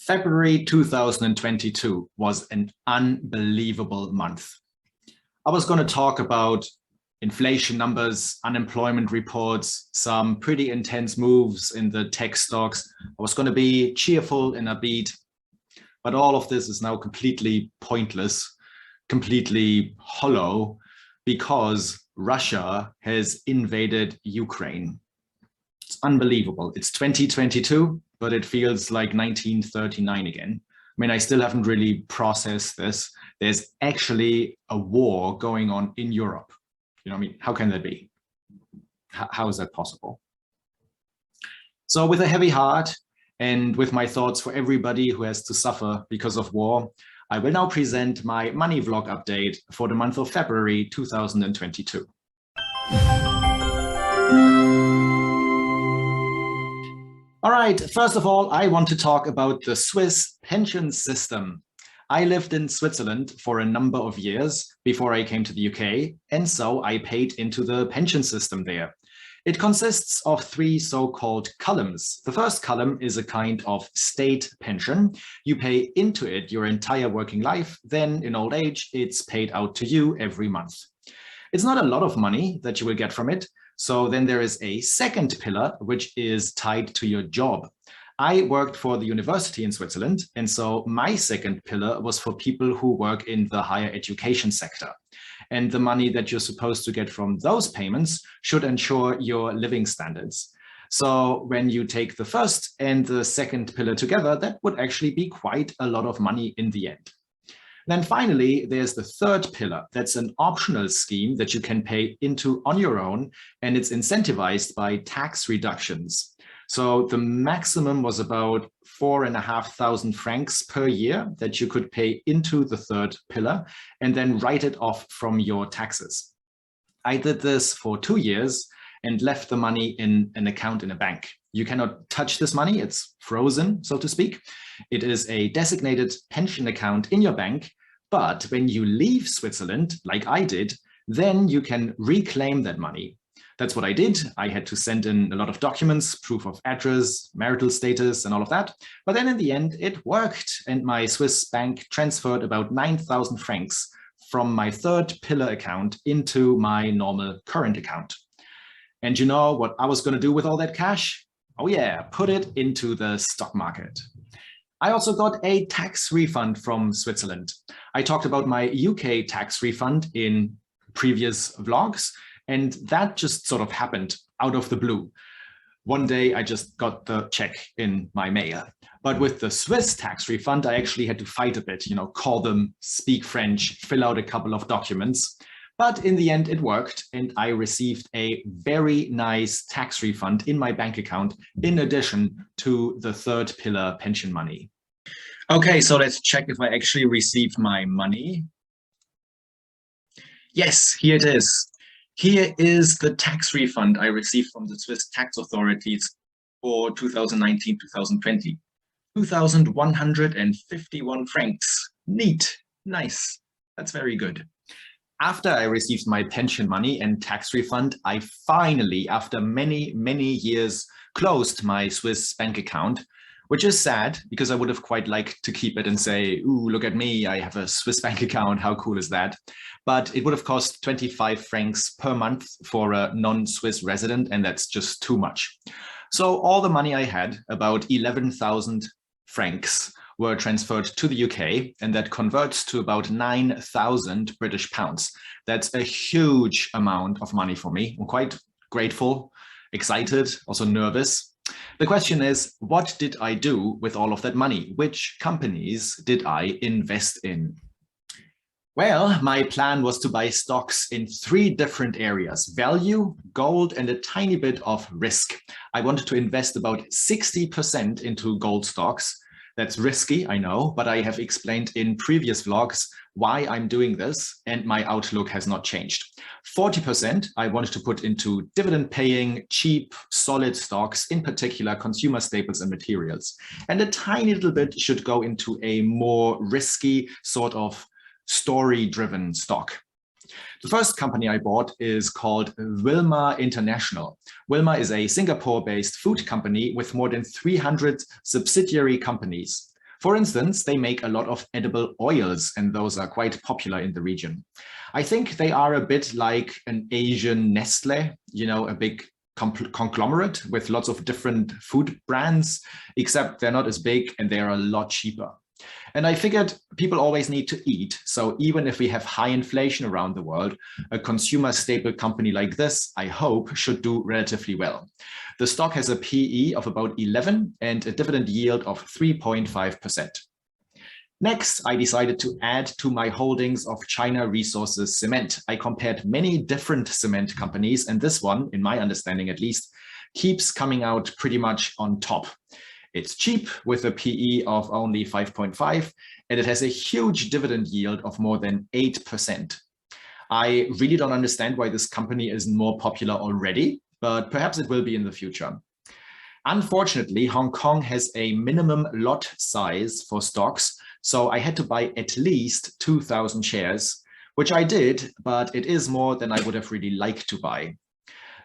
February 2022 was an unbelievable month. I was going to talk about inflation numbers, unemployment reports, some pretty intense moves in the tech stocks. I was going to be cheerful and upbeat, but all of this is now completely pointless, completely hollow, because Russia has invaded Ukraine. It's unbelievable. It's 2022, but it feels like 1939 again. I mean, I still haven't really processed this. There's actually a war going on in Europe. You know, I mean, how can that be? How is that possible? So with a heavy heart and with my thoughts for everybody who has to suffer because of war, I will now present my money vlog update for the month of February 2022. All right, first of all, I want to talk about the Swiss pension system. I lived in Switzerland for a number of years before I came to the UK, and so I paid into the pension system there. It consists of three so-called columns. The first column is a kind of state pension. You pay into it your entire working life, then in old age, it's paid out to you every month. It's not a lot of money that you will get from it. So then there is a second pillar, which is tied to your job. I worked for the university in Switzerland, and so my second pillar was for people who work in the higher education sector. And the money that you're supposed to get from those payments should ensure your living standards. So when you take the first and the second pillar together, that would actually be quite a lot of money in the end. Then finally, there's the third pillar. That's an optional scheme that you can pay into on your own, and it's incentivized by tax reductions. So the maximum was about 4,500 francs per year that you could pay into the third pillar and then write it off from your taxes. I did this for 2 years and left the money in an account in a bank. You cannot touch this money. It's frozen, so to speak. It is a designated pension account in your bank. But when you leave Switzerland, like I did, then you can reclaim that money. That's what I did. I had to send in a lot of documents, proof of address, marital status, and all of that. But then in the end, it worked. And my Swiss bank transferred about 9,000 francs from my third pillar account into my normal current account. And you know what I was going to do with all that cash? Oh yeah, put it into the stock market. I also got a tax refund from Switzerland. I talked about my UK tax refund in previous vlogs, and that just sort of happened out of the blue. One day I just got the check in my mail. But with the Swiss tax refund, I actually had to fight a bit, you know, call them, speak French, fill out a couple of documents. But in the end, it worked, and I received a very nice tax refund in my bank account, in addition to the third pillar pension money. Okay, so let's check if I actually received my money. Yes, here it is. Here is the tax refund I received from the Swiss tax authorities for 2019-2020. 2,151 francs. Neat, nice. That's very good. After I received my pension money and tax refund, I finally, after many, many years, closed my Swiss bank account, which is sad because I would have quite liked to keep it and say, ooh, look at me, I have a Swiss bank account, how cool is that? But it would have cost 25 francs per month for a non-Swiss resident, and that's just too much. So all the money I had, about 11,000 francs, were transferred to the UK, and that converts to about 9,000 British pounds. That's a huge amount of money for me. I'm quite grateful, excited, also nervous. The question is, what did I do with all of that money? Which companies did I invest in? Well, my plan was to buy stocks in 3 different areas: value, gold, and a tiny bit of risk. I wanted to invest about 60% into gold stocks. That's risky, I know, but I have explained in previous vlogs why I'm doing this, and my outlook has not changed. 40% I wanted to put into dividend-paying, cheap, solid stocks, in particular consumer staples and materials. And a tiny little bit should go into a more risky sort of story-driven stock. The first company I bought is called Wilmar International. Wilmar is a Singapore-based food company with more than 300 subsidiary companies. For instance, they make a lot of edible oils, and those are quite popular in the region. I think they are a bit like an Asian Nestle, a big conglomerate with lots of different food brands, except they're not as big and they're a lot cheaper. And I figured people always need to eat. So even if we have high inflation around the world, a consumer staple company like this, I hope, should do relatively well. The stock has a PE of about 11 and a dividend yield of 3.5%. Next, I decided to add to my holdings of China Resources Cement. I compared many different cement companies, and this one, in my understanding at least, keeps coming out pretty much on top. It's cheap with a PE of only 5.5, and it has a huge dividend yield of more than 8%. I really don't understand why this company isn't more popular already, but perhaps it will be in the future. Unfortunately, Hong Kong has a minimum lot size for stocks, so I had to buy at least 2,000 shares, which I did, but it is more than I would have really liked to buy.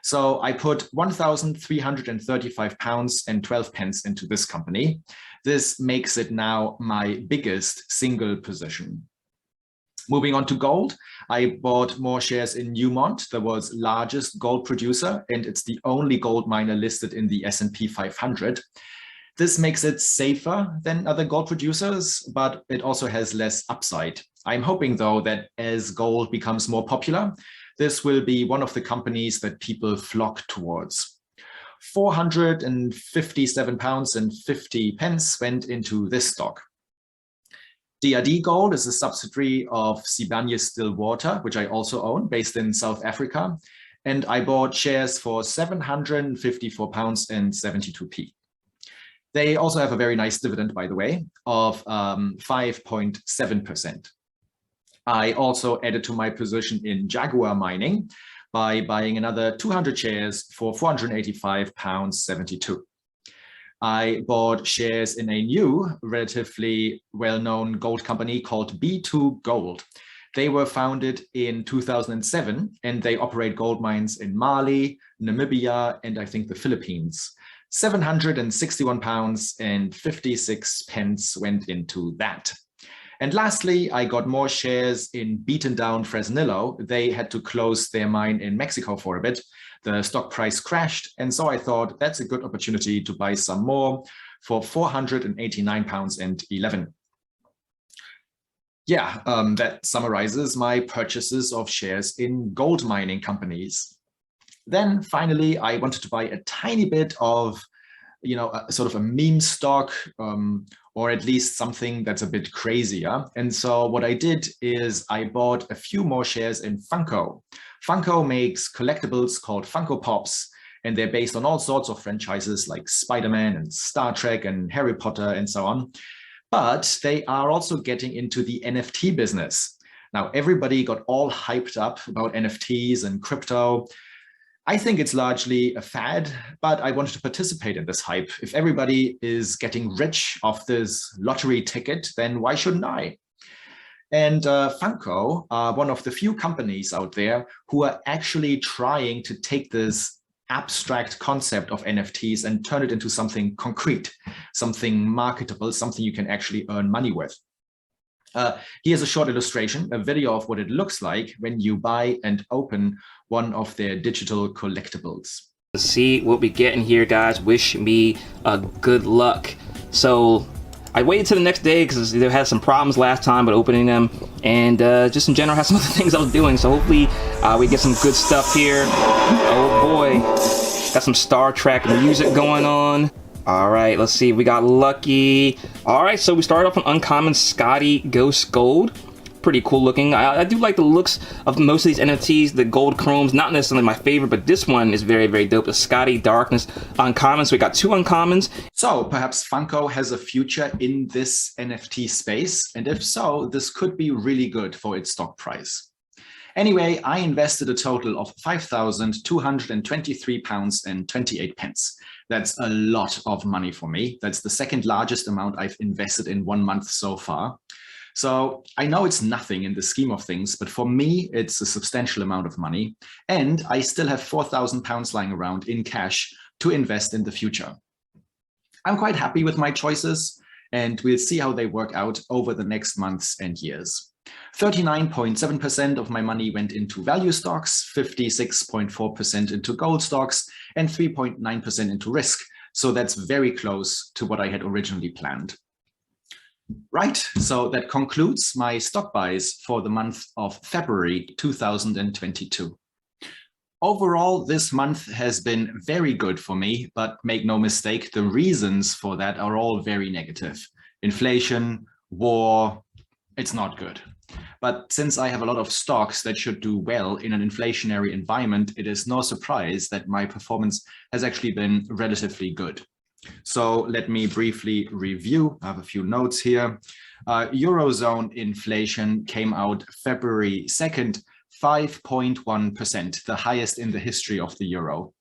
So I put £1,335 and 12 pence into this company. This makes it now my biggest single position. Moving on to gold, I bought more shares in Newmont, the world's largest gold producer, and it's the only gold miner listed in the S&P 500. This makes it safer than other gold producers, but it also has less upside. I'm hoping, though, that as gold becomes more popular, this will be one of the companies that people flock towards. £457 and 50 pence went into this stock. DRD Gold is a subsidiary of Sibanye-Stillwater, which I also own, based in South Africa. And I bought shares for £754 and 72p. They also have a very nice dividend, by the way, of 5.7%. I also added to my position in Jaguar Mining by buying another 200 shares for £485.72. I bought shares in a new, relatively well-known gold company called B2Gold. They were founded in 2007, and they operate gold mines in Mali, Namibia, and I think the Philippines. £761 and 56 pence went into that. And lastly, I got more shares in beaten down Fresnillo. They had to close their mine in Mexico for a bit. The stock price crashed, and so I thought that's a good opportunity to buy some more for £489 and 11. Yeah, that summarizes my purchases of shares in gold mining companies. Then finally, I wanted to buy a tiny bit of, sort of a meme stock, or at least something that's a bit crazier. And so what I did is I bought a few more shares in Funko. Funko makes collectibles called Funko Pops, and they're based on all sorts of franchises like Spider-Man and Star Trek and Harry Potter and so on. But they are also getting into the NFT business. Now, everybody got all hyped up about NFTs and crypto. I think it's largely a fad, but I wanted to participate in this hype. If everybody is getting rich off this lottery ticket, then why shouldn't I? And Funko are one of the few companies out there who are actually trying to take this abstract concept of NFTs and turn it into something concrete, something marketable, something you can actually earn money with. Here's a short illustration, a video of what it looks like when you buy and open one of their digital collectibles. Let's see what we get in here, guys. Wish me good luck. So I waited till the next day because they had some problems last time with opening them, and just in general had some other things I was doing. So hopefully we get some good stuff here. Oh boy, got some Star Trek music going on. All right, let's see. We got lucky. All right, so we started off on uncommon Scotty Ghost Gold. Pretty cool looking. I do like the looks of most of these NFTs. The gold chromes, not necessarily my favorite, but this one is very, very dope. The Scotty Darkness uncommon. So we got two uncommons. So perhaps Funko has a future in this NFT space. And if so, this could be really good for its stock price. Anyway, I invested a total of £5,223 and 28 pence. That's a lot of money for me. That's the second largest amount I've invested in 1 month so far. So I know it's nothing in the scheme of things, but for me, it's a substantial amount of money. And I still have £4,000 lying around in cash to invest in the future. I'm quite happy with my choices. and we'll see how they work out over the next months and years. 39.7% of my money went into value stocks, 56.4% into gold stocks, and 3.9% into risk. So that's very close to what I had originally planned. Right, so that concludes my stock buys for the month of February 2022. Overall, this month has been very good for me, but make no mistake, the reasons for that are all very negative. Inflation, war, it's not good. But since I have a lot of stocks that should do well in an inflationary environment, it is no surprise that my performance has actually been relatively good. So let me briefly review. I have a few notes here. Eurozone inflation came out February 2nd, 5.1%, the highest in the history of the euro.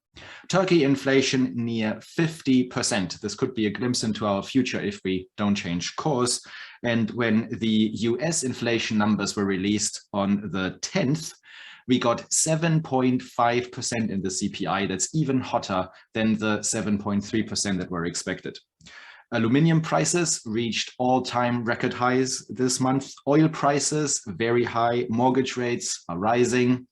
Turkey inflation near 50%. This could be a glimpse into our future if we don't change course. And when the US inflation numbers were released on the 10th, we got 7.5% in the CPI. That's even hotter than the 7.3% that were expected. Aluminium prices reached all-time record highs this month. Oil prices very high. Mortgage rates are rising.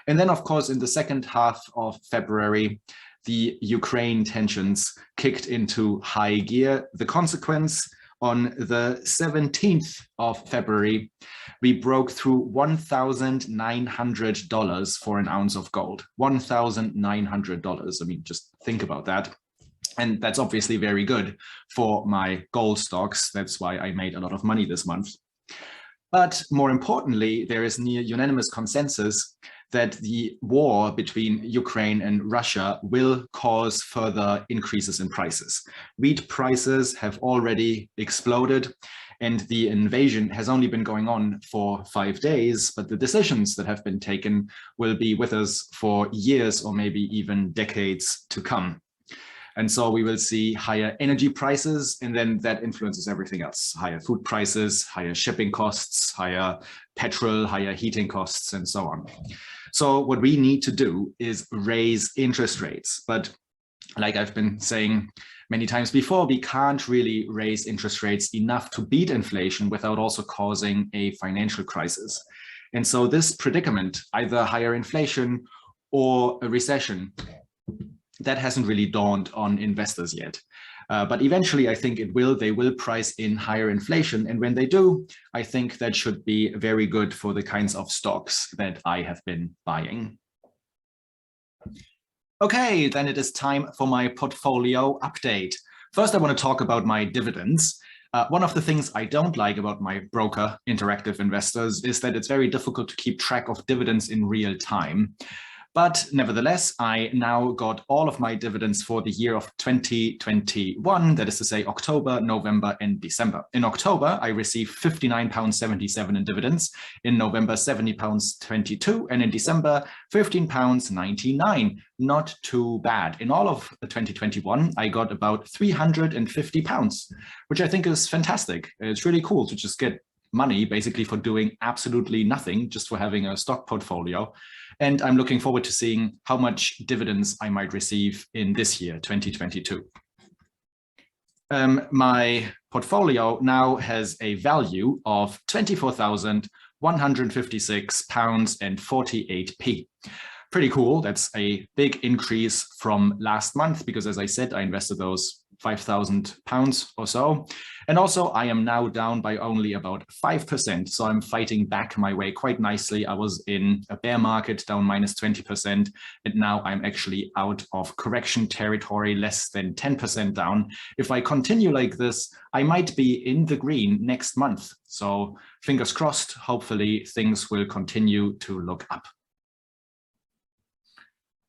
And then, of course, in the second half of February, the Ukraine tensions kicked into high gear. The consequence, on the 17th of February, we broke through $1,900 for an ounce of gold. $1,900. I mean, just think about that. And that's obviously very good for my gold stocks. That's why I made a lot of money this month. But more importantly, there is near unanimous consensus that the war between Ukraine and Russia will cause further increases in prices. Wheat prices have already exploded, and the invasion has only been going on for 5 days, but the decisions that have been taken will be with us for years or maybe even decades to come. And so we will see higher energy prices, and then that influences everything else. Higher food prices, higher shipping costs, higher petrol, higher heating costs, and so on. So what we need to do is raise interest rates. But like I've been saying many times before, we can't really raise interest rates enough to beat inflation without also causing a financial crisis. And so this predicament, either higher inflation or a recession, that hasn't really dawned on investors yet. But eventually, I think it will. They will price in higher inflation. And when they do, I think that should be very good for the kinds of stocks that I have been buying. Okay, then it is time for my portfolio update. First, I want to talk about my dividends. One of the things I don't like about my broker, Interactive Investors, is that it's very difficult to keep track of dividends in real time. But nevertheless, I now got all of my dividends for the year of 2021, that is to say October, November, and December. In October, I received £59.77 in dividends, in November £70.22, and in December £15.99. Not too bad. In all of 2021, I got about £350, which I think is fantastic. It's really cool to just get money basically for doing absolutely nothing, just for having a stock portfolio. And I'm looking forward to seeing how much dividends I might receive in this year, 2022. My portfolio now has a value of £24,156.48. Pretty cool. That's a big increase from last month because, as I said, I invested those £5,000 or so. And also I am now down by only about 5%. So I'm fighting back my way quite nicely. I was in a bear market down minus 20%. And now I'm actually out of correction territory, less than 10% down. If I continue like this, I might be in the green next month. So fingers crossed, hopefully things will continue to look up.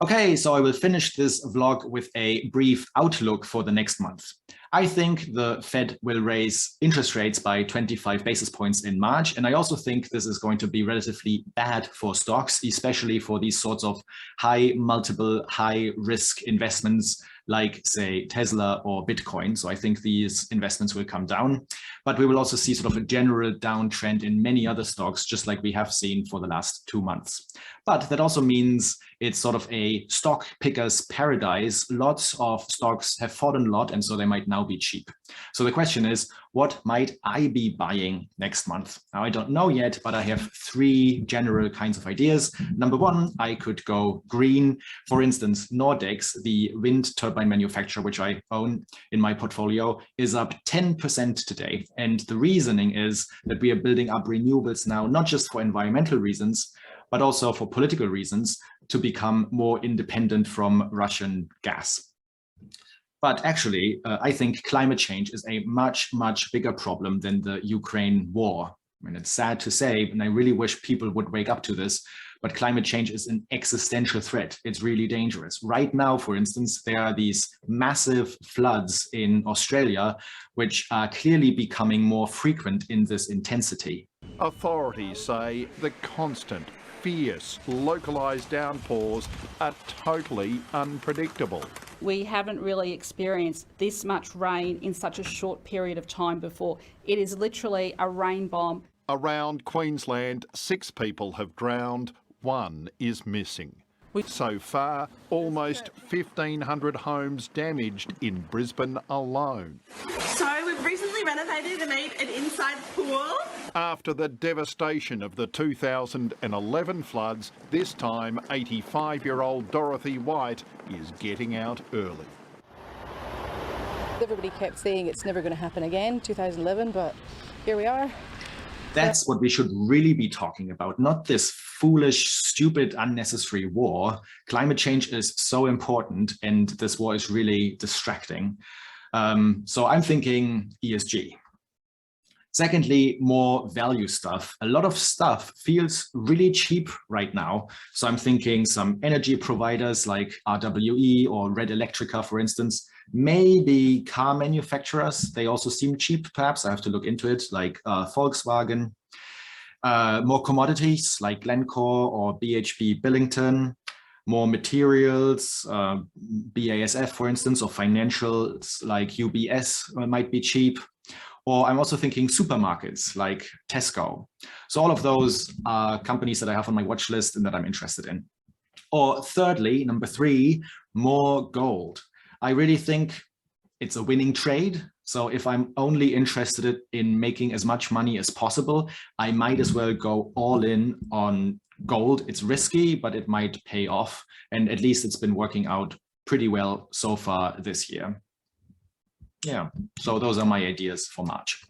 Okay, so I will finish this vlog with a brief outlook for the next month. I think the Fed will raise interest rates by 25 basis points in March. And I also think this is going to be relatively bad for stocks, especially for these sorts of high multiple, high risk investments like, say, Tesla or Bitcoin. So I think these investments will come down, but we will also see sort of a general downtrend in many other stocks, just like we have seen for the last 2 months. But that also means it's sort of a stock picker's paradise. Lots of stocks have fallen a lot, and so they might now be cheap. So the question is, what might I be buying next month? Now, I don't know yet, but I have 3 general kinds of ideas. Number 1, I could go green. For instance, Nordex, the wind turbine manufacturer, which I own in my portfolio, is up 10% today. And the reasoning is that we are building up renewables now, not just for environmental reasons, but also for political reasons, to become more independent from Russian gas. But actually, I think climate change is a much, much bigger problem than the Ukraine war. I mean, it's sad to say, and I really wish people would wake up to this, but climate change is an existential threat. It's really dangerous. Right now, for instance, there are these massive floods in Australia, which are clearly becoming more frequent in this intensity. Authorities say the constant, fierce, localised downpours are totally unpredictable. We haven't really experienced this much rain in such a short period of time before. It is literally a rain bomb. Around Queensland, 6 people have drowned, 1 is missing. So far, almost 1,500 homes damaged in Brisbane alone. So we've recently renovated and made an inside pool. After the devastation of the 2011 floods, this time 85-year-old Dorothy White is getting out early. Everybody kept saying it's never going to happen again, 2011, but here we are. That's what we should really be talking about, not this foolish, stupid, unnecessary war. Climate change is so important, and this war is really distracting. So I'm thinking ESG. Secondly, more value stuff. A lot of stuff feels really cheap right now. So I'm thinking some energy providers like RWE or Red Electrica, for instance, maybe car manufacturers. They also seem cheap, perhaps. I have to look into it, like Volkswagen. More commodities like Glencore or BHP Billington. More materials, BASF, for instance, or financials like UBS might be cheap. Or I'm also thinking supermarkets like Tesco. So all of those are companies that I have on my watch list and that I'm interested in. Or thirdly, number 3, more gold. I really think it's a winning trade. So if I'm only interested in making as much money as possible, I might as well go all in on gold. It's risky, but it might pay off. And at least it's been working out pretty well so far this year. Yeah, so those are my ideas for March.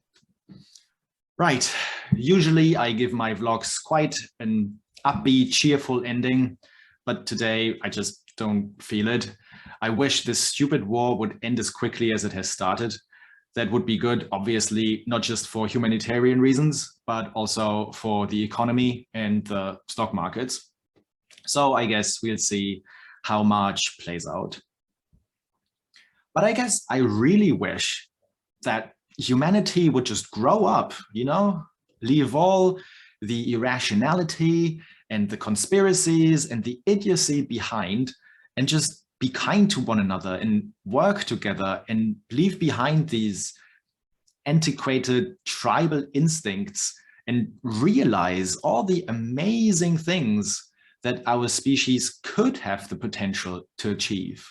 Right, usually I give my vlogs quite an upbeat, cheerful ending, but today I just don't feel it. I wish this stupid war would end as quickly as it has started. That would be good, obviously, not just for humanitarian reasons, but also for the economy and the stock markets. So I guess we'll see how March plays out. But I guess I really wish that humanity would just grow up, you know, leave all the irrationality and the conspiracies and the idiocy behind and just be kind to one another and work together and leave behind these antiquated tribal instincts and realize all the amazing things that our species could have the potential to achieve.